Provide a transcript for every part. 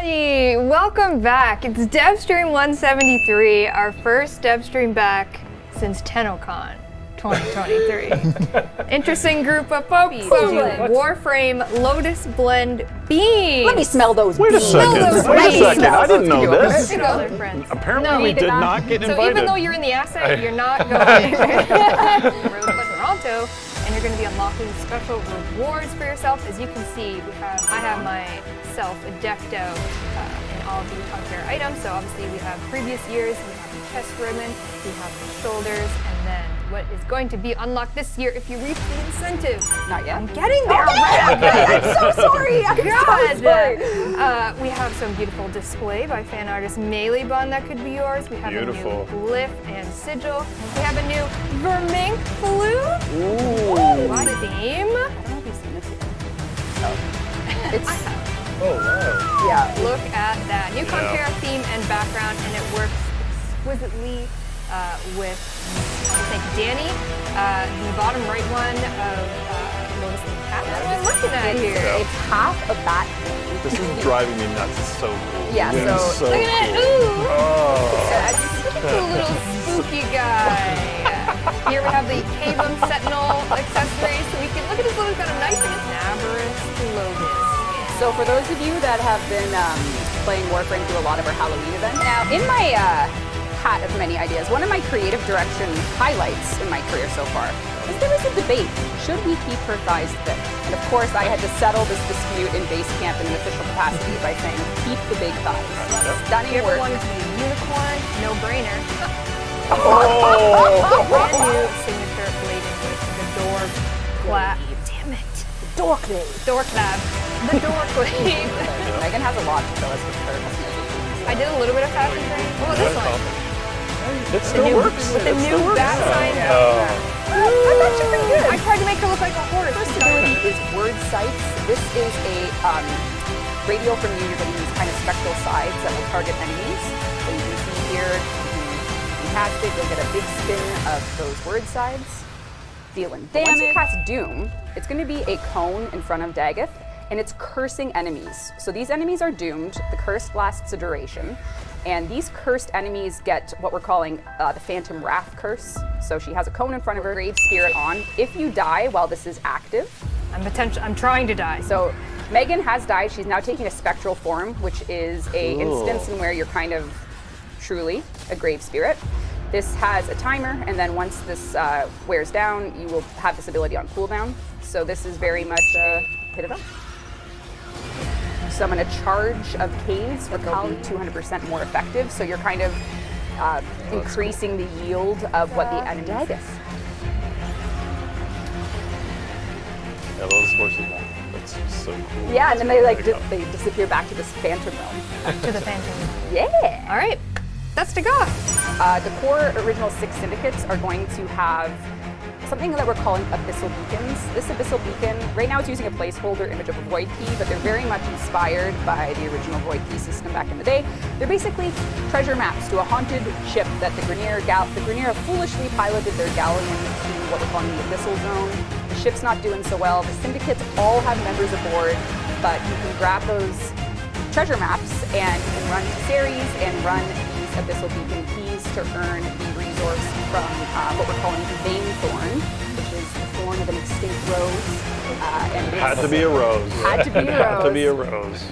everybody! Welcome back. It's Devstream 173, our first Devstream back since TennoCon 2023. Interesting group of folks. Warframe Lotus Blend Beans. Let me smell those Wait a beans. second. Wait a second. I didn't know this. Apparently we did not get invited. So even though you're in the asset, you're not going. We're with Toronto, and you're going to be unlocking special rewards for yourself. As you can see, I have myself decked out in all of the Conquer items. So obviously we have previous years, we have the chest ribbon, we have the shoulders, and then what is going to be unlocked this year if you reach the incentive. Not yet. I'm getting there. I'm so sorry. I'm so sorry. We have some beautiful display by fan artist Melee Bun that could be yours. We have Beautiful. a new glyph and sigil. We have a new Vermink flute. Ooh. What theme? I don't know if you've seen this yet. It's, Oh, wow. yeah. Look at that. New Conquer theme and background, and it works exquisitely with, I think, Danny. The bottom right one of Lotus and Cat. What am I looking at here? It's half of that. This is driving me nuts. It's so cool. Yeah, It is so- so Look at that. cool. Ooh. Oh. That's such a cool little spooky guy. Here we have the Cavum Sentinel accessory, so we can look at this little, got a nice Navarus Lotus. So for those of you that have been playing Warframe through a lot of our Halloween events, now in my hat of many ideas, one of my creative direction highlights in my career so far is there was a debate. Should we keep her thighs thick? And of course I had to settle this dispute in base camp in an official capacity by saying keep the big thighs. Stunning If you ever work. wanted to be a unicorn, no brainer. Oh. Brand new signature bladed with the door clap. Damn it. Door clave. Door clap. The door clave. Megan has a lot to tell us with her customization. I did a little bit of fashion training. What about this one? It still works. With the It new still works. back sign. That's actually pretty good. I tried to make her look like a horse. First ability is word sights. This is a radio from you. You're going to use kind of spectral sides that will target enemies. So you can see here, you cast it, you'll get a big spin of those word sides, dealing damage. Once you cast Doom, it's going to be a cone in front of Daggett, and it's cursing enemies. So these enemies are doomed. The curse lasts a duration. And these cursed enemies get what we're calling the Phantom Wrath curse. So she has a cone in front of her, Grave Spirit on. If you die while this is active, I'm trying to die. so Megan has died. She's now taking a spectral form, which is a instance in where you're kind of truly a Grave Spirit. This has a timer, and then once this wears down, you will have this ability on cooldown. So this is very much hit it up. Summon a charge of caves, but they'll be 200% more effective. So you're kind of increasing the yield of what the enemy does. Yeah, those horses. That's just so cool. Yeah, and then they they disappear back to this phantom realm. To the Phantom. Yeah. All right, that's to go. The core original 6 syndicates are going to have something that we're calling abyssal beacons. This abyssal beacon, right now it's using a placeholder image of a void key, but they're very much inspired by the original void key system back in the day. They're basically treasure maps to a haunted ship that the Grenier have foolishly piloted their galleon to what we're calling the abyssal zone. The ship's not doing so well. The syndicates all have members aboard, but you can grab those treasure maps and you can run to series and run these abyssal beacon keys to earn the resource from what we're calling the Vein Thorn, which is the thorn of an extinct rose. And Had to be a rose. Had to be a Had to rose. be a rose.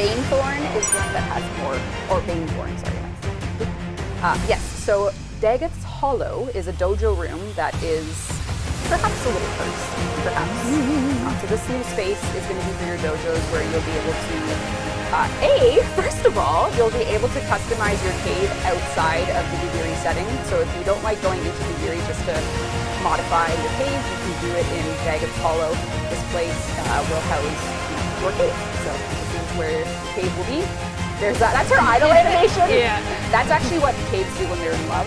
Vein Thorn is one that has more, or Vein Thorn, sorry. Yes, so Daggoth's Hollow is a dojo room that is perhaps a little cursed, perhaps. So this new space is going to be for your dojos where you'll be able to first of all, you'll be able to customize your cave outside of the Dugiri setting. So if you don't like going into Dugiri just to modify your cave, you can do it in Daggoth's Hollow. This place will house your cave. So this is where the cave will be. There's that. That's her idol animation. Yeah. That's actually what caves do when they're in love.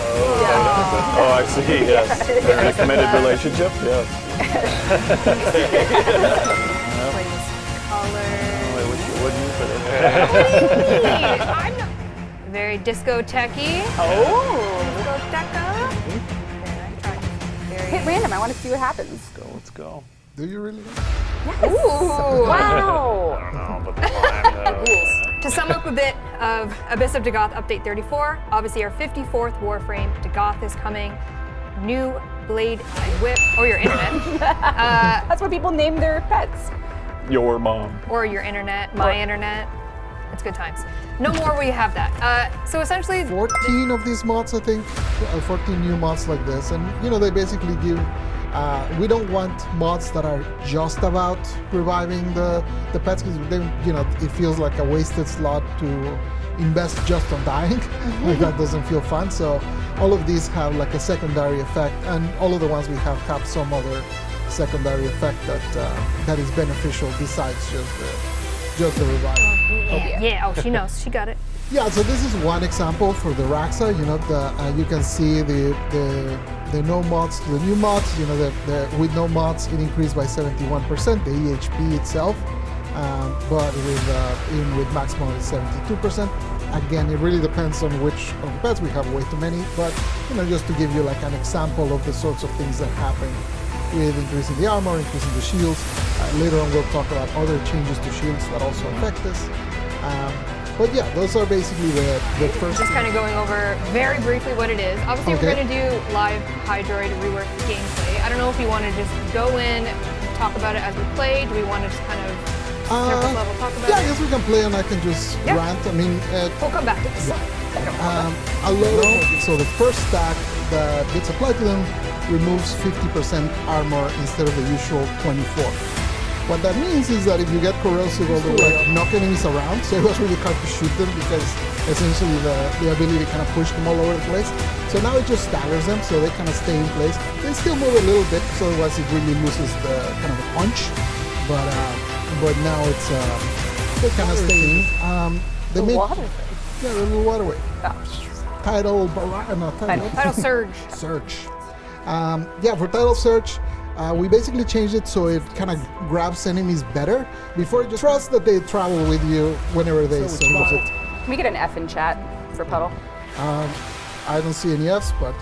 Oh, oh, I see. Yes. They're in a committed relationship. Yes. What do you put in there? I'm not very disco-techy. Oh. Discoteca. Hit random. I want to see what happens. Let's go. Do you really? Ooh. Wow. I don't know, but the line, Ghouls. To sum up a bit of Abyss of Dagoth Update 34, obviously our 54th Warframe, Dagoth is coming. New blade and whip, or your internet. That's what people name their pets. Your mom. Or your internet, my internet. It's good times. No more will you have that. So essentially, 14 of these mods, I think, 14 new mods like this, and they basically give. We don't want mods that are just about reviving the pets, because then it feels like a wasted slot to invest just on dying. Like that doesn't feel fun. So all of these have like a secondary effect, and all of the ones we have some other secondary effect that is beneficial besides just the revival. yeah. Oh, she knows. She got it. Yeah, so this is one example for the Raxa. You can see the no mods to the new mods. With no mods, it increased by 71%. The EHP itself, but with max mod, it's 72%. Again, it really depends on which of the pets. We have way too many, but just to give you like an example of the sorts of things that happen with increasing the armor, increasing the shields. Later on, we'll talk about other changes to shields that also affect this. But yeah, those are basically the first. Just kind of going over very briefly what it is. Obviously, we're going to do live Hydroid rework gameplay. I don't know if you want to just go in, talk about it as we play. Do we want to just kind of surface level talk about it? I guess we can play and I can just rant. I mean, we'll come back to this. So the first stack that gets applied to them removes 50% armor instead of the usual 24. What that means is that if you get corrosive, all the way, knock enemies around, so it was really hard to shoot them because essentially the ability kind of pushed them all over the place. So now it just staggers them, so they kind of stay in place. They still move a little bit, so otherwise it really loses the kind of the punch. But now it's they kind of stay in. They make Water. yeah, the little waterway. Tidal Surge. Search. For tidal search. We basically changed it so it kind of grabs enemies better. Before, just trust that they travel with you whenever they survive. Can we get an F in chat for Puddle? I don't see any Fs, but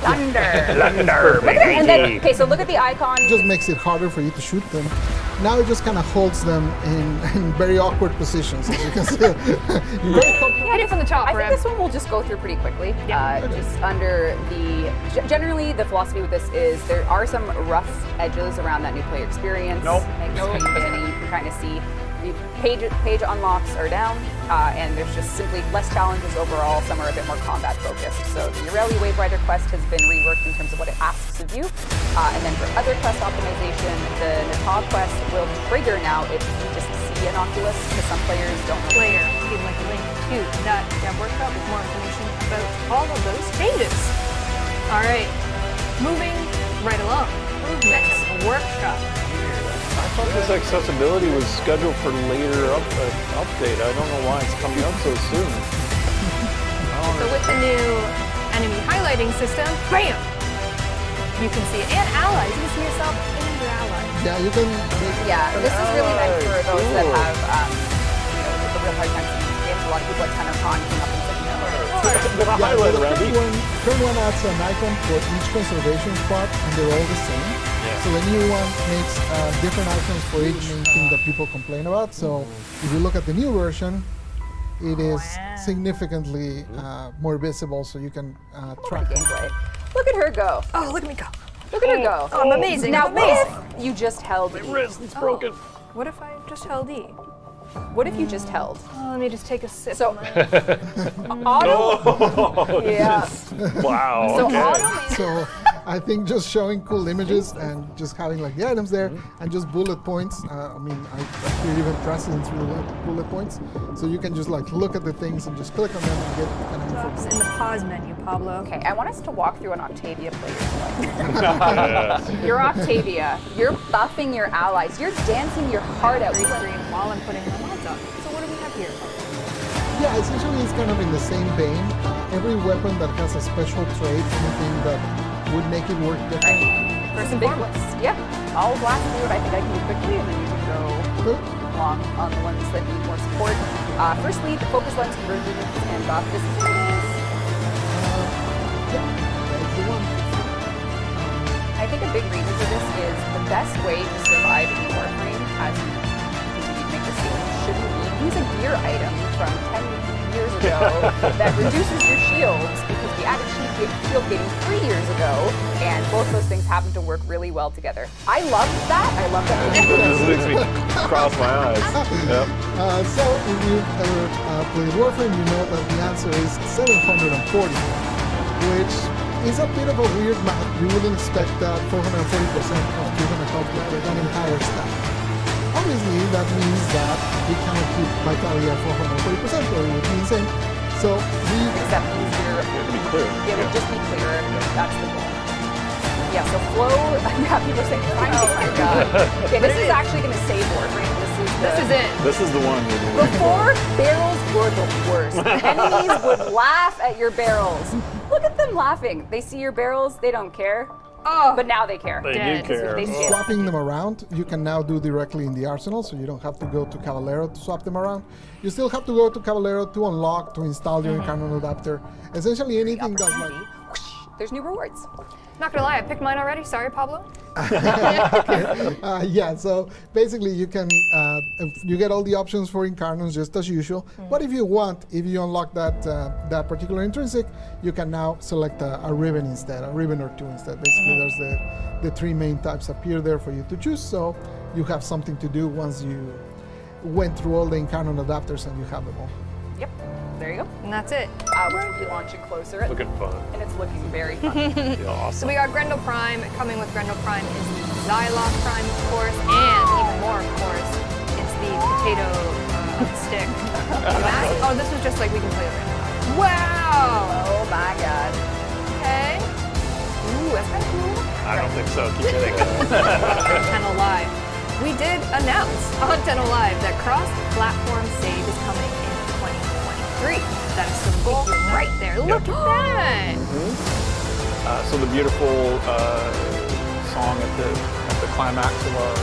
Thunder. Thunder, And then, okay, so look at the icon. it just makes it harder for you to shoot them. Now it just kind of holds them in very awkward positions, as you can see. Hit it from the top, I think Reb. this one we'll just go through pretty quickly. Yeah. Just under generally the philosophy with this is there are some rough edges around that new player experience. Nope. Like in the beginning, you can kind of see the page unlocks are down, and there's just simply less challenges overall. Some are a bit more combat focused. So the Aurelia Wave Rider quest has been reworked in terms of what it asks of you. And then for other quest optimization, the Natab quest will trigger now if you just see an Oculus, because some players don't know. Player, if you'd like a link to that dev workshop with more information about all of those changes. All right, moving right along. Next workshop. I thought this accessibility was scheduled for later update. I don't know why it's coming up so soon. So with the new enemy highlighting system, bam! You can see it. And allies. You can see yourself and your allies. Yeah, you can. Yeah, this is really meant for those that Cool. have, the real hard time seeing games. A lot of people at TennoCon came up and said, The highlight, the Randy. current one adds an icon for each conservation spot, and they're all the same. Yeah. So the new one makes different icons for each main thing that people complain about. So if you look at the new version, it is significantly more visible, so you can track it. gameplay. Look at her go. Oh, look at me go. Look at her go. Oh, I'm amazing. Now, I'm amazing. what if you just held E? Wrist, it's broken. What if I just held E? What if you just held? Oh, let me just take a sip. So, of my- auto. Yeah. Wow. So okay. auto. So I think just showing cool images and just having like the items there and just bullet points. I hear even precedents with bullet points. So you can just like look at the things and just click on them and get kind of Drops information. in the pause menu, Pablo. Okay, I want us to walk through an Octavia player's life. You're Octavia. You're buffing your allies. You're dancing your heart out. Green screen while I'm putting my mods on. So what do we have here? Yeah, essentially it's kind of in the same vein. Every weapon that has a special trait, anything that would make it work different. First and Big foremost. ones. Yeah, I'll blast through it. I think I can do quickly, and then you can go Good. along on the ones that need more support. Firstly, the focus lens conversion and buff. This is what it is. Yeah, that's the one. I think a big reason for this is the best way to survive in Warframe as you continue to make this game shouldn't be use a gear item from 10 years ago that reduces your shields because we added shield gating 3 years ago, and both those things happen to work really well together. I love that. I love that. This makes me cross my eyes. Yep. So if you've ever played Warframe, you know that the answer is 740, which is a bit of a weird math. You wouldn't expect that 440% of 300 health with an entire stack. Obviously, that means that we cannot keep vitality at 440%, or it would be insane. So we Except easier. To be clear. It would just be clearer. That's the goal. Yeah, so flow, yeah, people say, oh my god. Okay, this is actually going to save Warframe. This is it. This is the one. Before, barrels were the worst. Enemies would laugh at your barrels. Look at them laughing. They see your barrels, they don't care. Oh, But now they care. They Dead. do care. They see it. swapping them around, you can now do directly in the arsenal, so you don't have to go to Caballero to swap them around. You still have to go to Caballero to unlock, to install your Incarnon adapter. Essentially anything that's like... There's new rewards. not gonna lie, I picked mine already. Sorry, Pablo. Yeah, so basically you can, you get all the options for Incarnons just as usual, but if you want, if you unlock that that particular intrinsic, you can now select a ribbon instead, a ribbon or two instead. Basically there's the three main types appear there for you to choose, so you have something to do once you went through all the Incarnon adapters and you have them all. Yep, there you go. And that's it. Which will be launching closer. Looking fun. And it's looking very fun. Yeah, So awesome. we got Grendel Prime. Coming with Grendel Prime is the Xylock Prime, of course, and even more, of course, it's the potato stick. Mask. Oh, this was just like we can play it right now. Wow. Oh my god. Okay. Ooh, that's kind of cool. I don't think so. Keep hitting it. 10 Alive. We did announce on 10 Alive that cross-platform save is coming in 2023. That is the goal right there. Look at that. So the beautiful song at the climax of our